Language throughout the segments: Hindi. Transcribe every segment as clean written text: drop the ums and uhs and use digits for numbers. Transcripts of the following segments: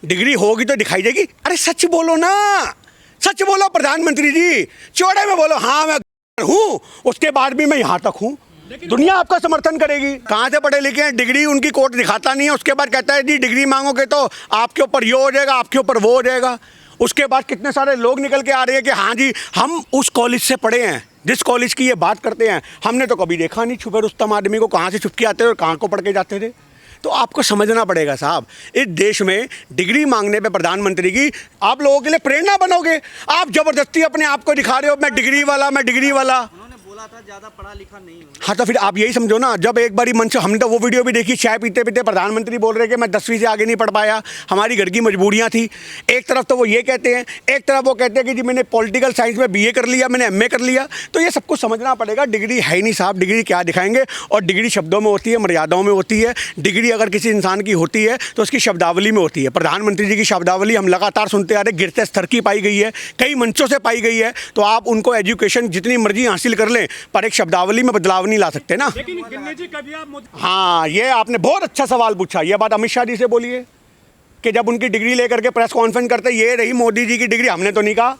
डिग्री होगी तो दिखाई देगी। अरे सच बोलो ना, सच बोलो प्रधानमंत्री जी, चौड़े में बोलो हाँ मैं हूँ, उसके बाद भी मैं यहाँ तक हूँ, दुनिया आपका समर्थन करेगी। कहाँ से पढ़े लिखे हैं, डिग्री उनकी कोर्ट दिखाता नहीं है, उसके बाद कहता है जी डिग्री मांगोगे तो आपके ऊपर ये हो जाएगा, आपके ऊपर वो हो जाएगा। उसके बाद कितने सारे लोग निकल के आ रहे हैं कि हाँ जी हम उस कॉलेज से पढ़े हैं जिस कॉलेज की ये बात करते हैं, हमने तो कभी देखा नहीं छुपे रुस्तम आदमी को, कहाँ से छुप के आते थे और कहाँ को पढ़ के जाते थे। तो आपको समझना पड़ेगा साहब, इस देश में डिग्री मांगने पे प्रधानमंत्री की आप लोगों के लिए प्रेरणा बनोगे। आप जबरदस्ती अपने आप को दिखा रहे हो मैं डिग्री वाला, मैं डिग्री वाला। बोला था ज्यादा पढ़ा लिखा नहीं हूँ। हाँ तो फिर आप यही समझो ना, जब एक बारी मंच, हमने तो वो वीडियो भी देखी, चाय पीते पीते प्रधानमंत्री बोल रहे कि मैं 10वीं से आगे नहीं पढ़ पाया, हमारी घर की मजबूरियाँ थी। एक तरफ तो वो ये कहते हैं, एक तरफ वो कहते हैं कि जी मैंने पॉलिटिकल साइंस में BA कर लिया, मैंने MA कर लिया। तो ये सबको समझना पड़ेगा, डिग्री है ही नहीं साहब, डिग्री क्या दिखाएंगे। और डिग्री शब्दों में होती है, मर्यादाओं में होती है। डिग्री अगर किसी इंसान की होती है तो उसकी शब्दावली में होती है। प्रधानमंत्री जी की शब्दावली हम लगातार सुनते आ रहे, गिरते स्तर की पाई गई है, कई मंचों से पाई गई है। तो आप उनको एजुकेशन जितनी मर्जी हासिल कर लें पर एक शब्दावली में बदलाव नहीं ला सकते ना। लेकिन गिन्नी जी कभी आप हाँ, ये आपने बहुत अच्छा सवाल पूछा। ये बात अमित शाह जी से बोलिए कि जब उनकी डिग्री लेकर के प्रेस कॉन्फ्रेंस करते ये रही मोदी जी की डिग्री, हमने तो नहीं कहा।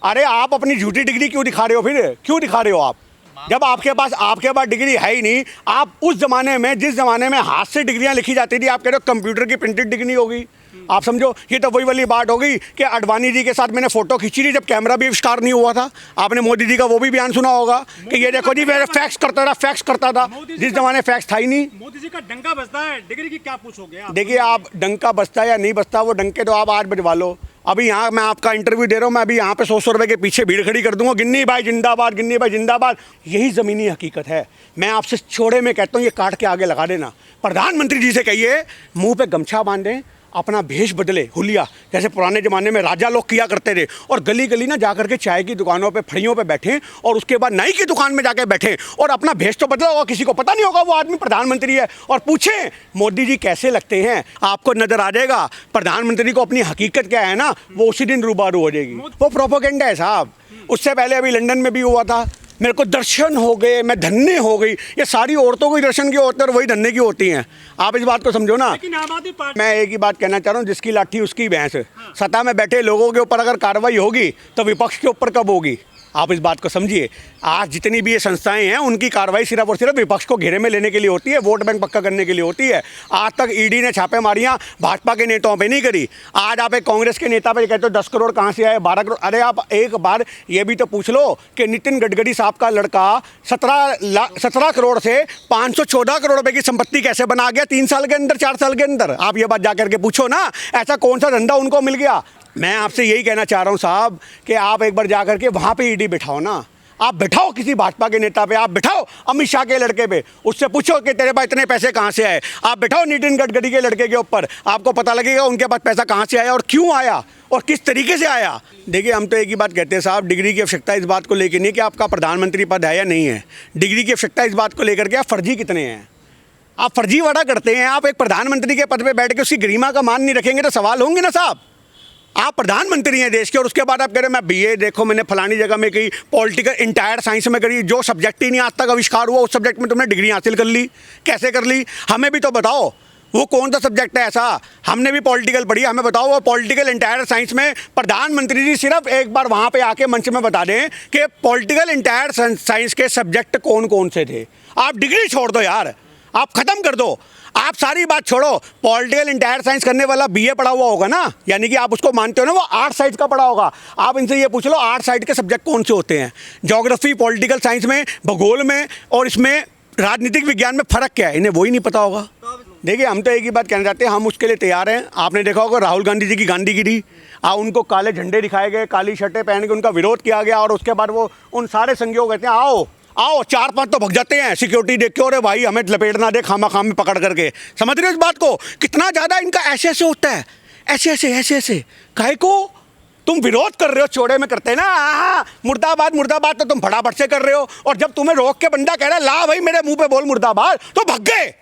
अरे आप अपनी झूठी डिग्री क्यों दिखा रहे हो, फिर क्यों दिखा रहे हो आप, जब आपके पास डिग्री है ही नहीं। आप उस जमाने में, जिस जमाने में हाथ से डिग्रियां लिखी जाती थी, आप कह रहे हो कंप्यूटर की प्रिंटेड डिग्री होगी। आप समझो, ये तो वही वाली बात होगी कि अडवाणी जी के साथ मैंने फोटो खींची थी जब कैमरा भी आविष्कार नहीं हुआ था। आपने मोदी जी का वो भी बयान सुना होगा कि ये देखो जी मैं फैक्स करता था जिस जमाने फैक्स था ही नहीं। मोदी जी का डंका बजता है, डिग्री की क्या पूछोगे आप? देखिए, आप डंका बजता है या नहीं बजता, वो डंके तो आप 8 बजवा लो। अभी यहाँ मैं आपका इंटरव्यू दे रहा हूँ, मैं अभी यहाँ पे 100 रुपए के पीछे भीड़ खड़ी कर दूंगा, गिन्नी भाई जिंदाबाद, गिन्नी भाई जिंदाबाद। यही ज़मीनी हकीकत है। मैं आपसे चौड़े में कहता हूँ, ये काट के आगे लगा देना। प्रधानमंत्री जी से कहिए मुंह पे गमछा बांधें, अपना भेष बदले, हुलिया, जैसे पुराने ज़माने में राजा लोग किया करते थे, और गली गली ना जा करके चाय की दुकानों पे फड़ियों पे बैठें, और उसके बाद नाई की दुकान में जाके बैठें और अपना भेष तो बदला होगा, किसी को पता नहीं होगा वो आदमी प्रधानमंत्री है, और पूछें मोदी जी कैसे लगते हैं, आपको नजर आ जाएगा प्रधानमंत्री को अपनी हकीकत क्या है ना, वो उसी दिन रूबरू हो जाएगी। वो प्रोपेगेंडा है साहब। उससे पहले अभी लंदन में भी हुआ था, मेरे को दर्शन हो गए, मैं धन्य हो गई। ये सारी औरतों को दर्शन की होते हैं और वही धन्य की होती हैं। आप इस बात को समझो ना। लेकिन आम आदमी पार्टी, मैं एक ही बात कहना चाह रहा हूँ, जिसकी लाठी उसकी भैंस। सत्ता में बैठे लोगों के ऊपर अगर कार्रवाई होगी तो विपक्ष के ऊपर कब होगी, आप इस बात को समझिए। आज जितनी भी ये संस्थाएं हैं उनकी कार्रवाई सिर्फ और सिर्फ विपक्ष को घेरे में लेने के लिए होती है, वोट बैंक पक्का करने के लिए होती है। आज तक ईडी ने छापेमारियां भाजपा के नेताओं पे नहीं करी। आज आप एक कांग्रेस के नेता पे कहते हो 10 करोड़ कहाँ से आए, 12 करोड़। अरे आप एक बार ये भी तो पूछ लो कि नितिन गडकरी साहब का लड़का 17 करोड़ से 514 करोड़ रुपए की संपत्ति कैसे बना गया 3 साल के अंदर, 4 साल के अंदर। आप ये बात जा करके पूछो ना, ऐसा कौन सा धंधा उनको मिल गया। मैं आपसे यही कहना चाह रहा हूँ साहब कि आप एक बार जा करके वहाँ पे ईडी बिठाओ ना, आप बिठाओ किसी भाजपा के नेता पे, आप बिठाओ अमित शाह के लड़के पे, उससे पूछो कि तेरे पास इतने पैसे कहाँ से आए। आप बिठाओ नितिन गडकरी के लड़के के ऊपर, आपको पता लगेगा उनके पास पैसा कहाँ से आया और क्यों आया और किस तरीके से आया। देखिए, हम तो एक ही बात कहते हैं साहब, डिग्री की आवश्यकता इस बात को लेकर नहीं कि आपका प्रधानमंत्री पद है या नहीं है। डिग्री की आवश्यकता इस बात को लेकर के आप फर्जी कितने हैं, आप फर्जीवाड़ा करते हैं। आप एक प्रधानमंत्री के पद पर बैठ के उसकी गरिमा का मान नहीं रखेंगे तो सवाल होंगे ना साहब। आप प्रधानमंत्री हैं देश के और उसके बाद आप कह रहे हैं मैं BA देखो मैंने फलानी जगह में कही, पॉलिटिकल इंटायर साइंस में करी, जो सब्जेक्ट ही नहीं आज तक आविष्कार हुआ उस सब्जेक्ट में तुमने डिग्री हासिल कर ली, कैसे कर ली? हमें भी तो बताओ वो कौन सा सब्जेक्ट है ऐसा। हमने भी पॉलिटिकल पढ़ी, हमें बताओ वो पॉलिटिकल इंटायर साइंस में प्रधानमंत्री जी सिर्फ एक बार वहाँ पे आके मंच में बता दें कि पॉलिटिकल इंटायर साइंस के सब्जेक्ट कौन कौन से थे। आप डिग्री छोड़ दो यार, आप ख़त्म कर दो, आप सारी बात छोड़ो। पॉलिटिकल इंटायर साइंस करने वाला BA पढ़ा हुआ होगा ना, यानी कि आप उसको मानते हो ना, वो 8 साइड का पढ़ा होगा। आप इनसे ये पूछ लो 8 साइड के सब्जेक्ट कौन से होते हैं, ज्योग्राफी, पॉलिटिकल साइंस में, भूगोल में और इसमें राजनीतिक विज्ञान में फ़र्क क्या है, इन्हें वही नहीं पता होगा। देखिए, हम तो एक ही बात कहना चाहते हैं, हम उसके लिए तैयार हैं। आपने देखा होगा राहुल गांधी जी की गांधीगिरी, उनको काले झंडे दिखाए गए, काली शर्टें पहन के उनका विरोध किया गया, और उसके बाद वो उन सारे संघियों कहते हैं आओ आओ, 4-5 तो भग जाते हैं सिक्योरिटी देख के, और भाई हमें लपेटना दे खामा खाम में पकड़ करके। समझ रहे हो इस बात को, कितना ज़्यादा इनका ऐसे ऐसे होता है, ऐसे काहे को तुम विरोध कर रहे हो, चौड़े में करते हैं ना, मुर्दाबाद मुर्दाबाद तो तुम फटाफट से कर रहे हो, और जब तुम्हें रोक के बंदा कह रहा है ला भाई मेरे मुंह पे बोल मुर्दाबाद, तो भग गए,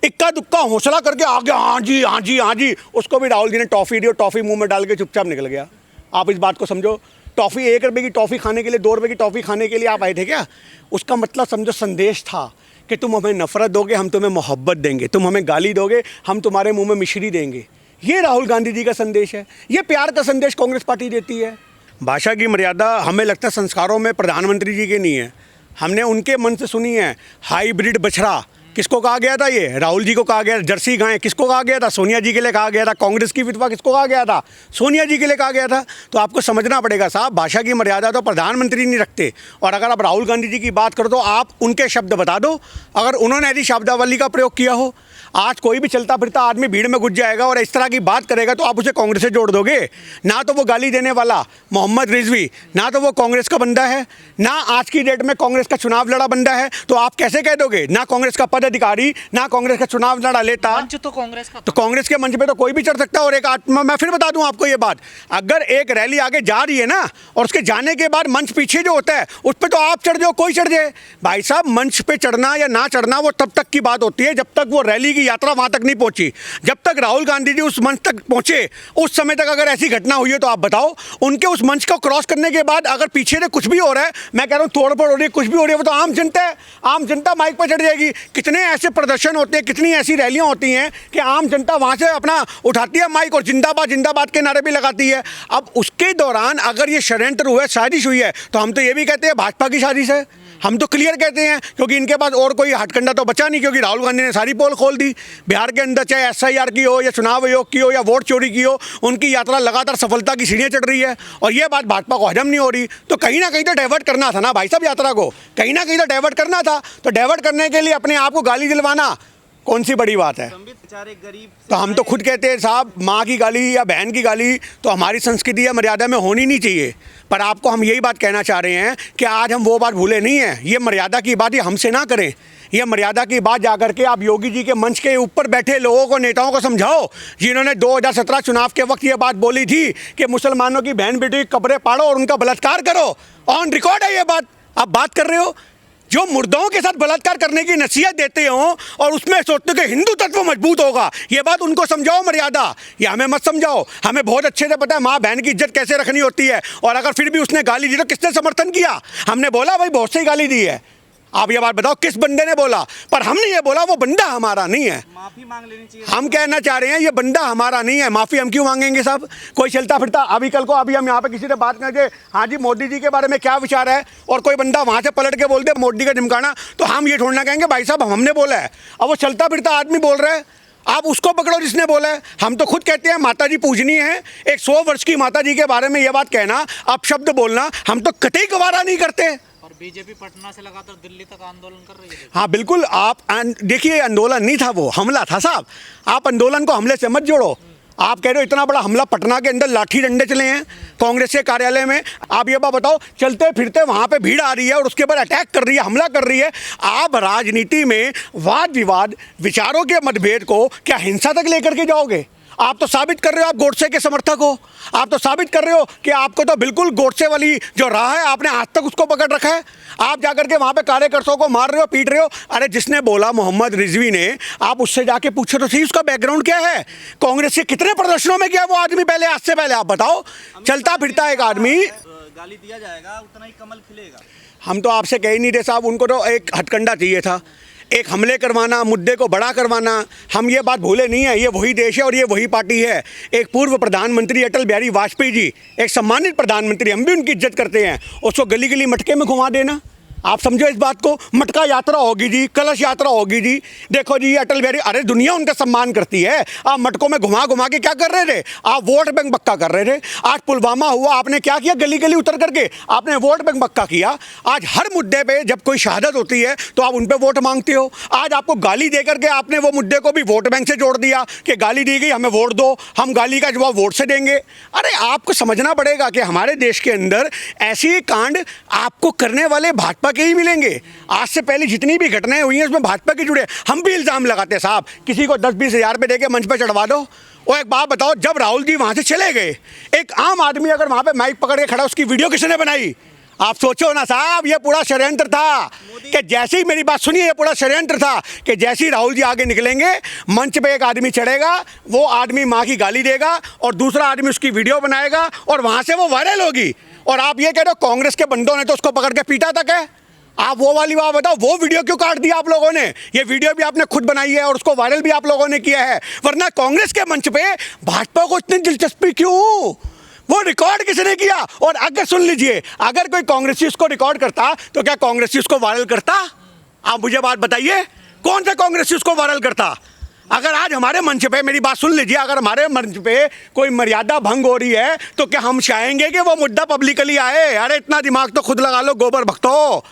इक्का दुक्का हौसला करके आ गया, हाँ जी हाँ जी हाँ जी। उसको भी राहुल जी ने टॉफ़ी दी और टॉफ़ी मुंह में डाल के चुपचाप निकल गया। आप इस बात को समझो, टॉफ़ी 1 रुपये की टॉफ़ी खाने के लिए, 2 रुपये की टॉफ़ी खाने के लिए आप आए थे क्या? उसका मतलब समझो संदेश था कि तुम हमें नफ़रत दोगे, हम तुम्हें मोहब्बत देंगे, तुम हमें गाली दोगे, हम तुम्हारे मुंह में मिश्री देंगे। ये राहुल गांधी जी का संदेश है, ये प्यार का संदेश कांग्रेस पार्टी देती है। भाषा की मर्यादा हमें लगता है संस्कारों में प्रधानमंत्री जी के नहीं है, हमने उनके मन से सुनी है। हाइब्रिड बछड़ा किसको कहा गया था? ये राहुल जी को कहा गया। जर्सी गाय किसको कहा गया था? सोनिया जी के लिए कहा गया था। कांग्रेस की विधवा किसको कहा गया था? सोनिया जी के लिए कहा गया था। तो आपको समझना पड़ेगा साहब, भाषा की मर्यादा तो प्रधानमंत्री नहीं रखते। और अगर आप राहुल गांधी जी की बात करो तो आप उनके शब्द बता दो, अगर उन्होंने ऐसी शब्दावली का प्रयोग किया हो। आज कोई भी चलता फिरता आदमी भीड़ में घुस जाएगा और इस तरह की बात करेगा तो आप उसे कांग्रेस से जोड़ दोगे? ना तो वो गाली देने वाला मोहम्मद रिजवी, ना तो वो कांग्रेस का बंदा है, ना आज की डेट में कांग्रेस का चुनाव लड़ा बंदा है, तो आप कैसे कह दोगे? ना कांग्रेस का पदाधिकारी, ना कांग्रेस का चुनाव लड़ा लेता। मंच तो कांग्रेस का, तो कांग्रेस के मंच पे तो कोई भी चढ़ सकता है। और एक मैं फिर बता दूं आपको ये बात, अगर एक रैली आगे जा रही है ना और उसके जाने के बाद मंच पीछे जो होता है उस पर तो आप चढ़ जाओ, कोई चढ़ जाए। भाई साहब, मंच पे चढ़ना या ना चढ़ना वो तब तक की बात होती है जब तक वो रैली की यात्रा वहां तक नहीं पहुंची। जब तक राहुल गांधी जी उस मंच तक पहुंचे उस समय तक अगर ऐसी घटना हुई है तो आप बताओ, उनके उस मंच को क्रॉस करने के बाद अगर पीछे से कुछ भी हो रहा है, मैं कह रहा हूं तोड़फोड़ हो रही है, कुछ भी हो रही है, वो तो आम जनता है। आम जनता माइक पर चढ़ जाएगी। कितने ऐसे प्रदर्शन होते हैं, कितनी ऐसी रैलियां होती हैं कि आम जनता वहां से अपना उठाती है माइक और जिंदाबाद जिंदाबाद के नारे भी लगाती है। अब उसके दौरान अगर ये षड्यंत्र हुआ है, साजिश हुई है, तो हम तो ये भी कहते हैं भाजपा की साजिश है। हम तो क्लियर कहते हैं, क्योंकि इनके पास और कोई हथकंडा तो बचा नहीं, क्योंकि राहुल गांधी ने सारी पोल खोल दी। बिहार के अंदर चाहे SIR की हो या चुनाव आयोग की हो या वोट चोरी की हो, उनकी यात्रा लगातार सफलता की सीढ़ियां चढ़ रही है और ये बात भाजपा को हजम नहीं हो रही। तो कहीं ना कहीं तो डाइवर्ट करना था ना भाई साहब, यात्रा को कहीं ना कहीं तो डाइवर्ट करना था। तो डाइवर्ट करने के लिए अपने आप को गाली दिलवाना कौन सी बड़ी बात है? बेचारे गरीब तो हम तो खुद कहते हैं साहब, माँ की गाली या बहन की गाली तो हमारी संस्कृति या मर्यादा में होनी नहीं चाहिए। पर आपको हम यही बात कहना चाह रहे हैं कि आज हम वो बात भूले नहीं हैं। ये मर्यादा की बात ये हमसे ना करें। ये मर्यादा की बात जाकर के आप योगी जी के मंच के ऊपर बैठे लोगों को, नेताओं को समझाओ, जिन्होंने 2017 चुनाव के वक्त ये बात बोली थी कि मुसलमानों की बहन बेटी के कपड़े पाड़ो और उनका बलात्कार करो। ऑन रिकॉर्ड है ये बात, आप बात कर रहे हो। जो मुर्दों के साथ बलात्कार करने की नसीहत देते हो और उसमें सोचते हो कि हिंदू तत्व मजबूत होगा, ये बात उनको समझाओ मर्यादा। ये हमें मत समझाओ। हमें बहुत अच्छे से पता है माँ बहन की इज्जत कैसे रखनी होती है। और अगर फिर भी उसने गाली दी तो किसने समर्थन किया? हमने बोला भाई बहुत सही गाली दी है। आप ये बात बताओ किस बंदे ने बोला? पर हमने ये बोला वो बंदा हमारा नहीं है। माफी मांग लेनी चाहिए। हम कहना चाह रहे हैं ये बंदा हमारा नहीं है। माफ़ी हम क्यों मांगेंगे साहब? कोई चलता फिरता अभी कल को अभी हम यहाँ पे किसी से बात करेंगे, हाँ जी मोदी जी के बारे में क्या विचार है, और कोई बंदा वहाँ से पलट के बोल दे मोदी का ढिमकाना, तो हम ये छोड़ना कहेंगे भाई साहब हमने बोला है। अब वो चलता फिरता आदमी बोल रहा है, आप उसको पकड़ो जिसने बोला है। हम तो खुद कहते हैं माता जी पूजनीय है। एक 100 वर्ष की माता जी के बारे में ये बात कहना, अपशब्द बोलना, हम तो कतई गवारा नहीं करते। और बीजेपी पटना से लगातार दिल्ली तक आंदोलन कर रही है। हाँ बिल्कुल, आप देखिए आंदोलन नहीं था, वो हमला था साहब। आप आंदोलन को हमले से मत जोड़ो। आप कह रहे हो इतना बड़ा हमला, पटना के अंदर लाठी डंडे चले हैं कांग्रेस के कार्यालय में। आप ये बात बताओ, चलते फिरते वहाँ पे भीड़ आ रही है और उसके बाद अटैक कर रही है, हमला कर रही है। आप राजनीति में वाद विवाद, विचारों के मतभेद को क्या हिंसा तक लेकर के जाओगे? आप तो साबित कर रहे हो आप गोडसे के समर्थक हो। आप तो साबित कर रहे हो कि आपको तो बिल्कुल गोडसे वाली जो राह है आपने आज तक उसको पकड़ रखा है। आप जाकर के वहाँ पे कार्यकर्ताओं को मार रहे हो, पीट रहे हो। अरे जिसने बोला मोहम्मद रिजवी ने, आप उससे जाके पूछो तो सही उसका बैकग्राउंड क्या है, कांग्रेस के कितने प्रदर्शनों में गया वो आदमी पहले, आज से पहले आप बताओ। चलता फिरता एक आदमी, गाली दिया जाएगा उतना ही कमल खिलेगा। हम तो आपसे कह ही नहीं रहे साहब, उनको तो एक हथकंडा चाहिए था, एक हमले करवाना, मुद्दे को बड़ा करवाना। हम ये बात भूले नहीं है, ये वही देश है और ये वही पार्टी है। एक पूर्व प्रधानमंत्री अटल बिहारी वाजपेयी जी, एक सम्मानित प्रधानमंत्री, हम भी उनकी इज्जत करते हैं, उसको गली गली मटके में घुमा देना, आप समझो इस बात को। मटका यात्रा होगी जी, कलश यात्रा होगी जी, देखो जी अटल बिहारी, अरे दुनिया उनका सम्मान करती है। आप मटकों में घुमा घुमा के क्या कर रहे थे? आप वोट बैंक बक्का कर रहे थे। आज पुलवामा हुआ, आपने क्या किया? गली गली उतर करके आपने वोट बैंक बक्का किया। आज हर मुद्दे पे जब कोई शहादत होती है तो आप उन पर वोट मांगते हो। आज आपको गाली दे करके आपने वो मुद्दे को भी वोट बैंक से जोड़ दिया कि गाली दी गई, हमें वोट दो, हम गाली का जवाब वोट से देंगे। अरे आपको समझना पड़ेगा कि हमारे देश के अंदर ऐसी कांड आपको करने वाले भाजपा के ही मिलेंगे। आज से पहले जितनी भी घटनाएं हुई हैं उसमें भाजपा के जुड़े। हम भी इल्जाम लगाते हैं साहब, किसी को 10-20 हज़ार रुपये देके मंच पे चढ़वा दो। और एक बात बताओ, जब राहुल जी वहां से चले गए, एक आम आदमी अगर वहां पे माइक पकड़ के खड़ा, उसकी वीडियो किसने बनाई? आप सोचो ना साहब, ये पूरा षड्यंत्र था कि जैसे ही, मेरी बात सुनिए, ये पूरा षड्यंत्र था कि जैसे ही राहुल जी आगे निकलेंगे, मंच पे एक आदमी चढ़ेगा, वो आदमी माँ की गाली देगा और दूसरा आदमी उसकी वीडियो बनाएगा और वहां से वो वायरल होगी। और आप ये कह रहे हो कांग्रेस के बंदों ने तो उसको पकड़ के पीटा तक है। आप वो वाली बात बताओ, वो वीडियो क्यों काट दिया आप लोगों ने? ये वीडियो भी आपने खुद बनाई है और उसको वायरल भी आप लोगों ने किया है। वरना कांग्रेस के मंच पे भाजपा को इतनी दिलचस्पी क्यों? वो रिकॉर्ड किसने किया? और अगर सुन लीजिए, अगर कोई कांग्रेसी उसको रिकॉर्ड करता तो क्या कांग्रेसी उसको वायरल करता? आप मुझे बात बताइए, कौन सा कांग्रेसी उसको वायरल करता? अगर आज हमारे मंच पे, मेरी बात सुन लीजिए, अगर हमारे मंच पे कोई मर्यादा भंग हो रही है तो क्या हम चाहेंगे कि वो मुद्दा पब्लिकली आए? अरे इतना दिमाग तो खुद लगा लो, गोबर भक्तों।